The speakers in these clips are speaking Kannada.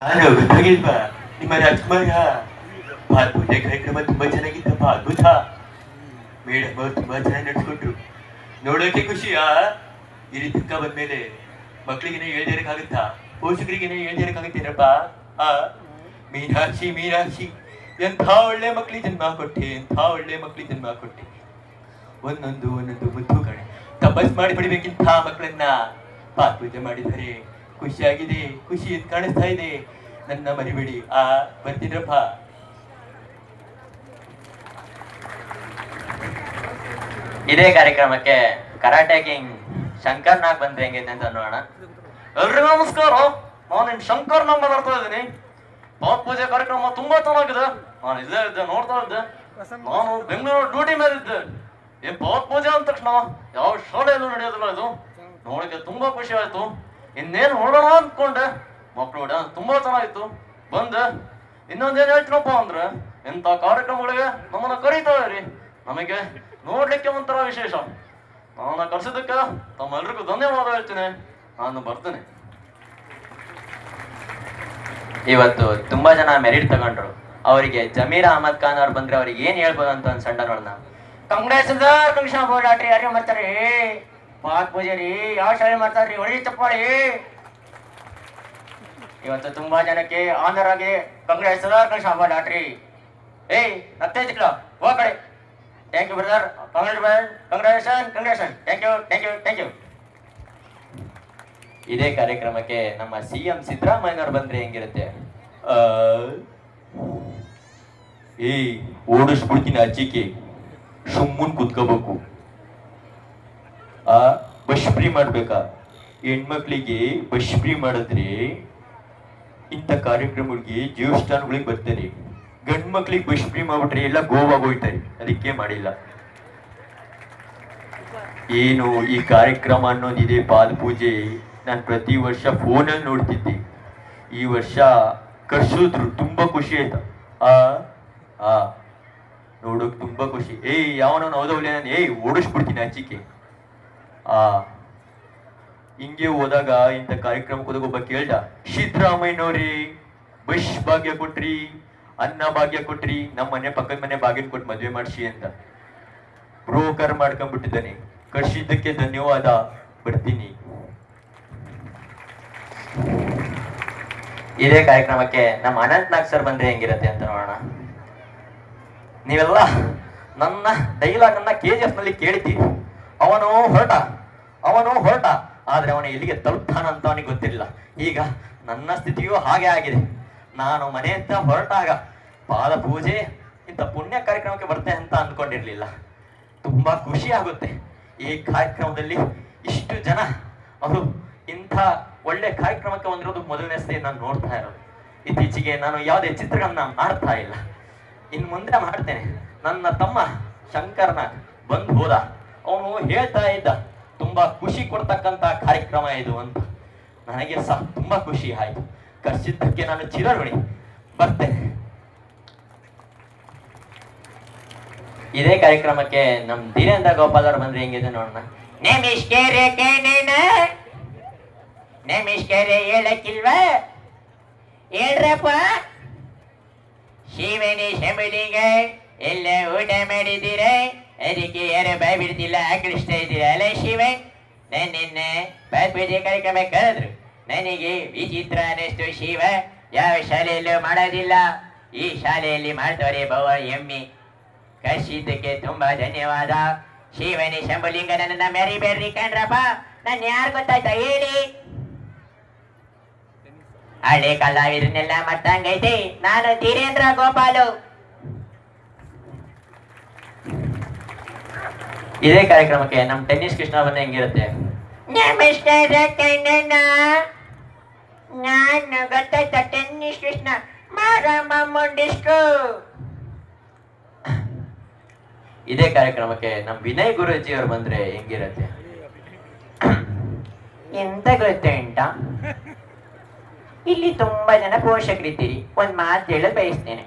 ನಾನು ಗೊತ್ತಾಗಿಲ್ವಾ ನಿಮ್ಮ ರಾಜ್ಕುಮಾರ ಪೂಜೆ ಕಾರ್ಯಕ್ರಮ ತುಂಬಾ ಚೆನ್ನಾಗಿತ್ತಪ್ಪ, ಅದ್ಭುತ. ಮೇಡಮ್ ಅವ್ರು ತುಂಬಾ ಚೆನ್ನಾಗಿ ನಡ್ಸ್ಕೊಟ್ರು, ನೋಡೋಕೆ ಖುಷಿಯಾ. ಈ ರೀತಿ ತಕ್ಕ ಬಂದ್ಮೇಲೆ ಮಕ್ಳಿಗೇನೆ ಹೇಳ್ದಿರಕ್ಕಾಗುತ್ತಾ, ಪೋಷಕರಿಗೇನೆ ಹೇಳ್ದಿರಕ್ಕಾಗುತ್ತೇನಪ್ಪ. ಆ ಮೀನಾಕ್ಷಿ ಮೀನಾಕ್ಷಿ, ಎಂಥ ಒಳ್ಳೆ ಮಕ್ಳಿಗೆ ಜನ್ಮ ಕೊಟ್ಟೆ, ಎಂಥ ಒಳ್ಳೆ ಮಕ್ಳಿಗೆ ಜನ್ಮ ಕೊಟ್ಟೆ. ಒಂದೊಂದು ಒಂದೊಂದು ಮುದ್ದು ಕಣೆ, ತಪಸ್ ಮಾಡಿ ಪಡಿಬೇಕಿಂತ ಮಕ್ಕಳನ್ನ ಪೂಜೆ ಮಾಡಿದರೆ ಖುಷಿಯಾಗಿದೆ, ಖುಷಿ ಕಾಣಿಸ್ತಾ ಇದೆ. ನನ್ನ ಮರಿಬೇಡಿ. ಬರ್ತಿದ್ರಪ್ಪ. ಇದೇ ಕಾರ್ಯಕ್ರಮಕ್ಕೆ ಕರಾಟೆ ಕಿಂಗ್ ಶಂಕರ್ ನಾಗ್ ಬಂದ್ರೆ ಹೆಂಗೈತೆ ಅಂತ ನೋಡೋಣ. ಎಲ್ರಿಗೂ ನಮಸ್ಕಾರ, ನಾನು ನಿಮ್ ಶಂಕರ್ ನಾಗ್ ಮಾತಾಡ್ತಾ ಇದ್ದೀನಿ. ಪಾತ್ ಪೂಜೆ ಕಾರ್ಯಕ್ರಮ ತುಂಬಾ ಚೆನ್ನಾಗಿದೆ. ನಾನು ಇಲ್ಲೇ ಇದ್ದೆ, ನೋಡ್ತಾ ಇದ್ದೆ. ನಾನು ಬೆಂಗಳೂರು ಡ್ಯೂಟಿ ಮೇಲೆ ಇದ್ದೆ. ಪಾತ್ ಪೂಜೆ ಅಂದ ತಕ್ಷಣ ಯಾವ ಶಾಲೆಯಲ್ಲೂ ನಡೆಯೋದಿಲ್ಲ. ಇದು ನೋಡಕ್ಕೆ ತುಂಬಾ ಖುಷಿ ಆಯ್ತು. ಇನ್ನೇನು ಹೊರಡೋಣ ಅಂದ್ಕೊಂಡೆ, ಮಕ್ಕಳು ತುಂಬಾ ಚೆನ್ನಾಗಿತ್ತು. ಬಂದೆ. ಇನ್ನೊಂದೇನು ಹೇಳ್ತೀನಪ್ಪ ಅಂದ್ರೆ, ಇಂಥ ಕಾರ್ಯಕ್ರಮಗಳಿಗೆ ನಮ್ಮನ್ನ ಕರೀತಾ ಇರಿ. ನಮಗೆ ನೋಡ್ಲಿಕ್ಕೆ ಒಂಥರ ವಿಶೇಷ. ನನ್ನ ಕರೆಸಿದ್ದಕ್ಕೆ ತಮ್ಮೆಲ್ರಿಗೂ ಧನ್ಯವಾದ ಹೇಳ್ತೀನಿ. ನಾನು ಬರ್ತೇನೆ. ಇವತ್ತು ತುಂಬಾ ಜನ ಮೆರಿಟ್ ತಗೊಂಡ್ರು. ಅವರಿಗೆ ಜಮೀರ್ ಅಹಮದ್ ಖಾನ್ ಅವ್ರು ಬಂದ್ರೆ ಅವ್ರಿಗೆ ಏನ್ ಹೇಳ್ಬೋದು ಅಂತ ಒಂದು ಸಣ್ಣ ನೋಡೋಣ. ಕಂಗ್ರೆಸ್ ಯಾರು ಮಾಡ್ತಾರೆ ಪಾತ್ ಪೂಜೆ ರೀ, ಯಾವ ಶಾಲೆ ಮಾಡ್ತಾರ್ರಿ, ಹೊಡಿ ಚಪ್ಪಾಳಿ. ಇವತ್ತು ತುಂಬಾ ಜನಕ್ಕೆ ಆನರ್ ಆಗಿ ಕಾಂಗ್ರೆಸ್ ಲಾಟ್ರಿ. ಏಯ್ ಮತ್ತೆ ಹೋ ಕಡೆ. Thank you brother, congratulation thank you thank you thank you. ಇದೇ ಕಾರ್ಯಕ್ರಮಕ್ಕೆ ನಮ್ಮ CM ಸಿದ್ದರಾಮಯ್ಯನವ್ರು ಬಂದ್ರೆ ಹೆಂಗಿರುತ್ತೆ? ಏಯ್ ಓಡಿಸ್ಬಿಡ್ತೀನಿ ಆಚೆಗೆ, ಸುಮ್ಮನ್ ಕುತ್ಕೋಬೇಕು. ಬಸ್ ಫ್ರೀ ಮಾಡ್ಬೇಕಾ? ಹೆಣ್ಮಕ್ಳಿಗೆ ಬಸ್ ಫ್ರೀ ಮಾಡಿದ್ರೆ ಇಂಥ ಕಾರ್ಯಕ್ರಮಗಳಿಗೆ ದೇವಸ್ಥಾನಗಳಿಗೆ ಬರ್ತಾರೆ. ಗಂಡು ಮಕ್ಳಿಗೆ ಬಸ್ ಫ್ರೀ ಮಾಡ್ಬಿಟ್ರೆ ಎಲ್ಲ ಗೋವಾಗ ಹೋಗ್ತಾರೆ. ಅದಕ್ಕೆ ಮಾಡಿಲ್ಲ. ಏನು ಈ ಕಾರ್ಯಕ್ರಮ ಅನ್ನೋದಿದೆ ಪಾದ ಪೂಜೆ, ನಾನು ಪ್ರತಿ ವರ್ಷ ಫೋನಲ್ಲಿ ನೋಡ್ತಿದ್ದೆ. ಈ ವರ್ಷ ಕರ್ಸಿದ್ರು, ತುಂಬಾ ಖುಷಿ ಆಯ್ತಾ. ನೋಡೋಕ್ ತುಂಬಾ ಖುಷಿ. ಏಯ್ ಯಾವನವನು ಹೌದವ್ಲೆ, ನಾನು ಓಡಿಸ್ಬಿಡ್ತೀನಿ ಆಚಿಕೆ. ಹಿಂಗೆ ಹೋದಾಗ ಇಂಥ ಕಾರ್ಯಕ್ರಮಕ್ಕೆ ಹೋದಾಗ ಒಬ್ಬ ಕೇಳ್ದ, ಸಿದ್ದರಾಮಯ್ಯನವ್ರಿ ಬಸ್ ಭಾಗ್ಯ ಕೊಟ್ರಿ, ಅನ್ನ ಭಾಗ್ಯ ಕೊಟ್ರಿ, ನಮ್ಮ ಮನೆ ಪಕ್ಕದ ಮನೆ ಬಾಗಿಲು ಕೊಟ್ಟು ಮದ್ವೆ ಮಾಡಿಸಿ ಅಂತ. ಬ್ರೋಕರ್ ಮಾಡ್ಕೊಂಡ್ಬಿಟ್ಟಿದ್ದಾನೆ. ಕರ್ಸಿದ್ದಕ್ಕೆ ಧನ್ಯವಾದ, ಬರ್ತೀನಿ. ಇದೇ ಕಾರ್ಯಕ್ರಮಕ್ಕೆ ನಮ್ಮ ಅನಂತ್ ನಾಗ್ ಸರ್ ಬಂದ್ರೆ ಹೆಂಗಿರತ್ತೆ ಅಂತ ನೋಡೋಣ. ನೀವೆಲ್ಲ ನನ್ನ ಡೈಲಾಗ್ ಅನ್ನ KGF ನಲ್ಲಿ ಕೇಳಿದ್ದೀರಿ. ಅವನು ಹೊರಟ, ಆದ್ರೆ ಅವನು ಎಲ್ಲಿಗೆ ತಲುಪ್ತಾನ ಅಂತ ಅವನಿಗೆ ಗೊತ್ತಿರಲಿಲ್ಲ. ಈಗ ನನ್ನ ಸ್ಥಿತಿಯೂ ಹಾಗೆ ಆಗಿದೆ. ನಾನು ಮನೆಯಿಂದ ಹೊರಟಾಗ ಪಾದ ಪೂಜೆ ಇಂಥ ಪುಣ್ಯ ಕಾರ್ಯಕ್ರಮಕ್ಕೆ ಬರ್ತೇನೆ ಅಂತ ಅಂದ್ಕೊಂಡಿರ್ಲಿಲ್ಲ. ತುಂಬಾ ಖುಷಿ ಆಗುತ್ತೆ. ಈ ಕಾರ್ಯಕ್ರಮದಲ್ಲಿ ಇಷ್ಟು ಜನ ಅವರು ಇಂಥ ಒಳ್ಳೆ ಕಾರ್ಯಕ್ರಮಕ್ಕೆ ಬಂದಿರೋದು ಮೊದಲನೇ ಸರಿ ನಾನು ನೋಡ್ತಾ ಇರೋದು. ಇತ್ತೀಚೆಗೆ ನಾನು ಯಾವುದೇ ಚಿತ್ರಗಳನ್ನ ಮಾಡ್ತಾ ಇಲ್ಲ, ಇನ್ನು ಮುಂದೆ ಮಾಡ್ತೇನೆ. ನನ್ನ ತಮ್ಮ ಶಂಕರ್ನಾಗ್ ಬಂದು ಹೋದ. ಅವನು ಹೇಳ್ತಾ ಇದ್ದ, ತುಂಬಾ ಖುಷಿ ಕೊಡ್ತಕ್ಕಂತ ಕಾರ್ಯಕ್ರಮ ಇದು ಅಂತ. ನನಗೆ ಸಹ ತುಂಬಾ ಖುಷಿ ಆಯ್ತು. ಕರ್ಸಿದ್ದಕ್ಕೆ ನಾನು ಚಿರಋಣಿ. ಬರ್ತೇನೆ. ಇದೇ ಕಾರ್ಯಕ್ರಮಕ್ಕೆ ನಮ್ ಧೀರೇಂದ್ರ ಗೋಪಾಲ್ ಅವರು ಬಂದ್ರೆ ಹೆಂಗಿದೆ ನೋಡೋಣ. ನೇಮಿಷ್ಕೆರೆ ಹೇಳಕ್ಕಿಲ್ವ? ಹೇಳ್ರಪ್ಪ. ಶಿವನಿ ಶಂಬಳಿಗೆ ಎಲ್ಲ ಊಟ ಮಾಡಿದ್ದೀರ, ಅದಕ್ಕೆ ಯಾರು ಬಾಯ್ ಬಿಡ್ತಿಲ್ಲ, ಆಕಳಿಸ್ತಾ ಇದ್ದೀರಾ ಅಲ್ಲ ಶಿವನ್? ನನ್ನ ಪಾತ್ ಪೂಜೆ ಕಾರ್ಯಕ್ರಮ ಕರೆದ್ರು. ನನಗೆ ವಿಚಿತ್ರ ಅನ್ನಿಸ್ತು. ಶಿವ ಯಾವ ಶಾಲೆಯಲ್ಲೂ ಮಾಡೋದಿಲ್ಲ, ಈ ಶಾಲೆಯಲ್ಲಿ ಮಾಡ್ತವ್ರೆ ಬವ ಎಮ್ಮಿ. ಕರ್ಸಿದ್ದಕ್ಕೆ ತುಂಬಾ ಧನ್ಯವಾದ. ಶಿವನಿ ಶಂಭುಲಿಂಗ ನನ್ನ ಮೆರಿಬೇಡ್ರಿ ಕಣ್ರಪ್ಪ. ನಾನು ಯಾರು ಗೊತ್ತಾಯ್ತಾ ಹೇಳಿ? ಹಳೆ ಕಲಾವಿದನ್ನೆಲ್ಲ ಮತ್ತಂಗೈತೆ. ನಾನು ಧೀರೇಂದ್ರ ಗೋಪಾಲು. ಇದೇ ಕಾರ್ಯಕ್ರಮಕ್ಕೆ ನಮ್ ಟೆನ್ನಿಸ್ ಕೃಷ್ಣ ಬಂದ ಹೆಂಗಿರುತ್ತೆ? ನಮಸ್ಕಾರ ಕಣ್ಣಣ್ಣ, ನಾನು ಗೊತ್ತಾಯ್ತಾ ಟೆನ್ನಿಸ್ ಕೃಷ್ಣ ಮಾರಮ್ಮ ಮುಂಡಿಸ್ಕೋ. ಇದೇ ಕಾರ್ಯಕ್ರಮಕ್ಕೆ ನಮ್ ವಿನಯ್ ಗುರೂಜಿ ಅವ್ರು ಬಂದ್ರೆ ಹೆಂಗಿರತ್ತೆ? ಎಂತ ಗೊತ್ತುಂಟ, ಇಲ್ಲಿ ತುಂಬಾ ಜನ ಪೋಷಕರಿದ್ದೀರಿ. ಒಂದ್ ಮಾತು ಹೇಳಲು ಬಯಸ್ತೇನೆ.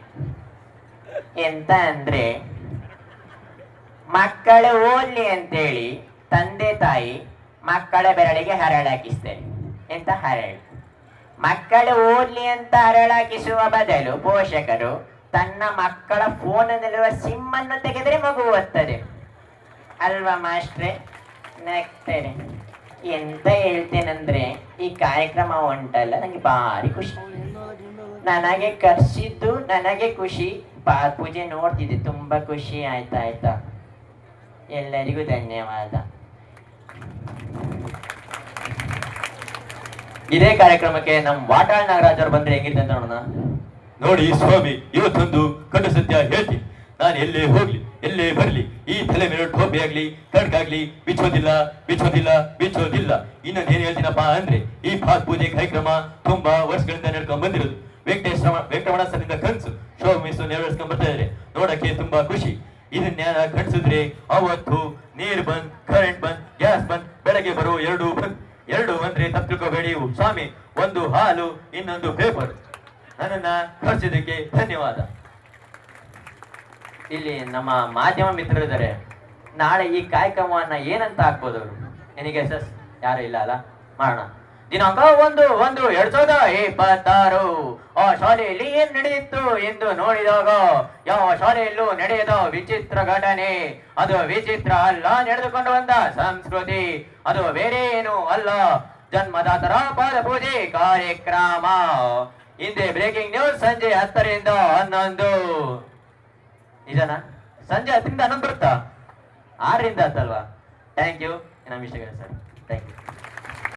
ಎಂತ ಅಂದ್ರೆ, ಮಕ್ಕಳು ಓದ್ಲಿ ಅಂತೇಳಿ ತಂದೆ ತಾಯಿ ಮಕ್ಕಳ ಬೆರಳಿಗೆ ಹರಳು ಹಾಕಿಸ್ತೇನೆ. ಎಂತ ಹರಳು? ಮಕ್ಕಳು ಓದ್ಲಿ ಅಂತ ಅರಳಾಕಿಸುವ ಬದಲು ಪೋಷಕರು ತನ್ನ ಮಕ್ಕಳ ಫೋನಲ್ಲಿರುವ ಸಿಮ್ ಅನ್ನು ತೆಗೆದರೆ ಮಗು ಓದ್ತದೆ ಅಲ್ವಾ ಮಾಸ್ಟ್ರೆ? ನೆಕ್ತಾರೆ. ಎಂತ ಹೇಳ್ತೇನೆಂದ್ರೆ ಈ ಕಾರ್ಯಕ್ರಮ ಉಂಟಲ್ಲ ನಂಗೆ ಭಾರಿ ಖುಷಿ. ನನಗೆ ಕರ್ಸಿದ್ದು ನನಗೆ ಖುಷಿ, ಪೂಜೆ ನೋಡ್ತಿದ್ದೆ ತುಂಬಾ ಖುಷಿ ಆಯ್ತಾ. ಎಲ್ಲರಿಗೂ ಧನ್ಯವಾದ. ಇದೇ ಕಾರ್ಯಕ್ರಮಕ್ಕೆ ನಮ್ಮ ವಾಟಾಳ್ ನಾಗರಾಜ್ ಅವ್ರು ಬಂದ್ರೆ ಹೆಂಗಿತ್ತು ಅಂತ ನೋಡೋಣ. ನೋಡಿ ಸ್ವಾಮಿ, ಇವತ್ತೊಂದು ಕಡು ಸತ್ಯ ಹೇಳ್ತೀನಿ. ನಾನು ಎಲ್ಲೇ ಹೋಗ್ಲಿ ಎಲ್ಲೇ ಬರ್ಲಿ ಈ ತಲೆ ಮೇಲೆ ಟೋಪಿ ಆಗ್ಲಿ ಕಡ್ಗಾಗ್ಲಿ ಬಿಚ್ಚೋದಿಲ್ಲ. ಇನ್ನೊಂದು ಏನ್ ಹೇಳ್ತೀನಪ್ಪ ಅಂದ್ರೆ ಈ ಪಾತ್ ಪೂಜೆ ಕಾರ್ಯಕ್ರಮ ತುಂಬಾ ವರ್ಷಗಳಿಂದ ನಡ್ಕೊಂಡ್ ಬಂದಿರೋದು. ವೆಂಕಟರಮಣ ಸರಿಂದ ಕನ್ಸು ಶೋ ಮಿಸ್ ನೆರವೇರಿಸ್ಕೊಂಡ್ ಬರ್ತಾ ಇದ್ದಾರೆ. ನೋಡಕ್ಕೆ ತುಂಬಾ ಖುಷಿ. ಇದನ್ನ ಕನ್ಸಿದ್ರೆ ಅವತ್ತು ನೀರು ಬಂದ್, ಕರೆಂಟ್ ಬಂದ್, ಗ್ಯಾಸ್ ಬಂದ್, ಬೆಳಗ್ಗೆ ಬರೋ ಎರಡು ಬಂದ್ರೆ ತಪ್ಪು ತಿಳ್ಕೋಬೇಡಿ ಸ್ವಾಮಿ. ಒಂದು ಹಾಲು, ಇನ್ನೊಂದು ಪೇಪರ್. ನನ್ನನ್ನ ಕರ್ಸಿದ್ದಕ್ಕೆ ಧನ್ಯವಾದ. ಇಲ್ಲಿ ನಮ್ಮ ಮಾಧ್ಯಮ ಮಿತ್ರರಿದ್ದಾರೆ. ನಾಳೆ ಈ ಕಾರ್ಯಕ್ರಮವನ್ನ ಏನಂತ ಹಾಕ್ಬೋದು ಅವರು? ನಿನಗೆ ಯಾರು ಇಲ್ಲ ಅಲ್ಲ? ಮಾಡೋಣ. ದಿನಾಂಕ 1/1/2026 ಆ ಶಾಲೆಯಲ್ಲಿ ಏನ್ ನಡೆದಿತ್ತು ಎಂದು ನೋಡಿದಾಗ ಯಾವ ಶಾಲೆಯಲ್ಲೂ ನಡೆಯದ ವಿಚಿತ್ರ ಘಟನೆ. ಅದು ವಿಚಿತ್ರ ಅಲ್ಲ, ನಡೆದುಕೊಂಡು ಬಂದ ಸಂಸ್ಕೃತಿ. ಅದು ಬೇರೆ ಏನು ಅಲ್ಲ, ಜನ್ಮದಾತರ ಪಾದ ಪೂಜೆ ಕಾರ್ಯಕ್ರಮ. ಹಿಂದೆ ಬ್ರೇಕಿಂಗ್ ನ್ಯೂಸ್ ಸಂಜೆ 10ರಿಂದ 11. ನಿಜನಾ? ಸಂಜೆ 10ರಿಂದ 11 ಬರುತ್ತಾ? 6ರಿಂದ 10 ಅಲ್ವಾ? Thank you. ನಮ್ಮ ವಿಷಯಗಳು ಸರ್, ಥ್ಯಾಂಕ್ ಯು.